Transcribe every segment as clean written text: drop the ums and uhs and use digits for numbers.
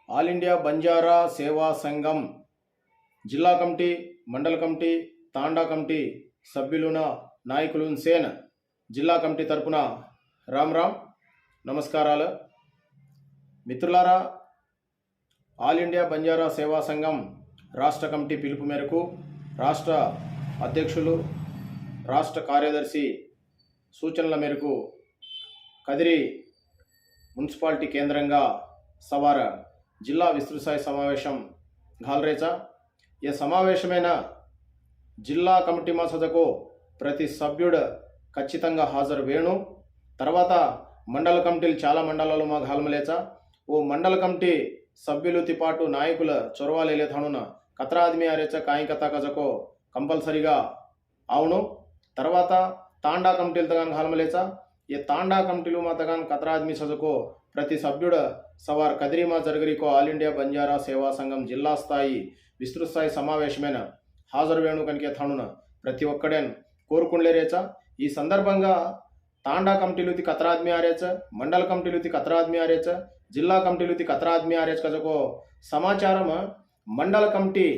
All India Banjara సేవా సంఘం జిల్లా కమిటీ, మండల కమిటీ, తాండా కమిటీ సభ్యులున నాయకులు సేన్ జిల్లా కమిటీ తరపున రామ్ నమస్కారాలు. మిత్రులారా, ఆల్ ఇండియా బంజారా సేవా సంఘం రాష్ట్ర కమిటీ పిలుపు మేరకు రాష్ట్ర అధ్యక్షులు, రాష్ట్ర కార్యదర్శి సూచనల మేరకు కదిరి మున్సిపాలిటీ కేంద్రంగా సవార జిల్లా విస్తృతస్థాయి సమావేశం घालरेचा. ఈ సమావేశమైన జిల్లా కమిటీ మసదకు ప్రతి సభ్యుడు ఖచ్చితంగా హాజరు వేణు. తర్వాత మండల కమిటీలు చాలా మండలాలు మా घालमलेचा ఓ మండల కమిటీ సభ్యులతో పాటు నాయకుల చొరవాలేలే థానున కత్రా ఆద్మీ ఆరేचा काही कथा कजको కంపల్సరీగా అవును. తర్వాత తాండా కమిటీలు తగాన్ घालमलेचा ఈ తాండా కమిటీలు మా తగాన్ కత్రా ఆద్మీ సజको ప్రతి సభ్యుడు సవార్ కదిరిమా జరగరికో ఆల్ ఇండియా బంజారా సేవా సంఘం జిల్లా స్థాయి విస్తృత స్థాయి సమావేశమైన హాజరు వేణు కనుక థానున ప్రతి ఒక్కడేన్ కోరుకుండలేరేచా. ఈ సందర్భంగా తాండా కమిటీలుతి కత్రా ఆద్మీ ఆరేచ, మండల కమిటీలుతి కత్రా ఆద్మీ ఆరేచ, జిల్లా కమిటీలుతి కత్రా ఆద్మీ ఆరేచ కజको సమాచారం మండల కమిటీ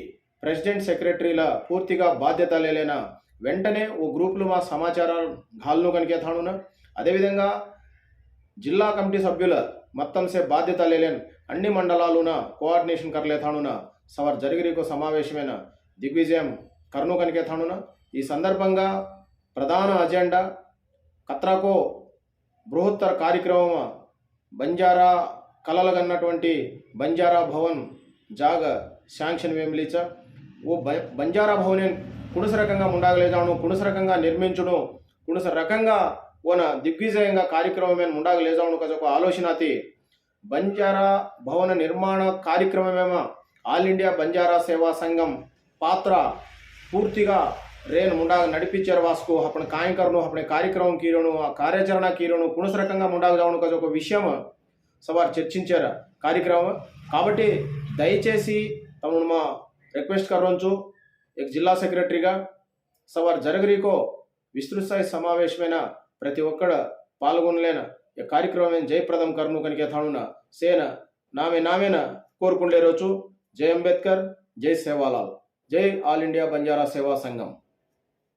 ప్రెసిడెంట్ సెక్రటరీల పూర్తిగా బాధ్యత లేలేన వెంటనే ఓ గ్రూపులు మా సమాచారాలు घालनु కనుక థానున. అదేవిధంగా జిల్లా కమిటీ సభ్యుల మొత్తం సే బాధ్యత లేలేన్ అన్ని మండలాలున కోఆర్డినేషన్ కర్లే థానున సవర్ జరిగిరికో సమావేశమైన దిగ్విజయం కర్ను కనుక థానున. ఈ సందర్భంగా ప్రధాన అజెండా కత్రాకో బృహత్తర కార్యక్రమం బంజారా కలలగన్నటువంటి బంజారా భవన్ జాగ శాంక్షన్ వేమిలీచ ఓ బంజారా భవన్ కుణస రకంగా ముండాగలేజాను, కుణస రకంగా నిర్మించును, కుణస రకంగా ఓన దిగ్విజయంగా కార్యక్రమం ముండాగలేజాను కజొక ఆలోచనతి బంజారా భవన నిర్మాణ కార్యక్రమమేమో ఆల్ ఇండియా బంజారా సేవా సంఘం పాత్ర పూర్తిగా రేన్ ముండాగ నడిపించారు వాసుకు అప్పుడు కాయంకరను అప్పుడు కార్యక్రమం కీరోను ఆ కార్యాచరణ కీరోను కుణస రకంగా ముండాగజావును కజొక విషయం సవారు చర్చించారు కార్యక్రమం. కాబట్టి దయచేసి తమను మా రిక్వెస్ట్ కరోంచు జిల్లా సెక్రటరీగా సవారు జరగరీకో విస్తృత స్థాయి సమావేశమైన ప్రతి ఒక్కడ పాల్గొనలేన ఈ కార్యక్రమం జయప్రదం కర్ను కనుక థానున సేన నామేన కోరుకుండే రోజు. జై అంబేద్కర్, జై సేవాలాల్, జై ఆల్ ఇండియా బంజారా సేవా సంఘం.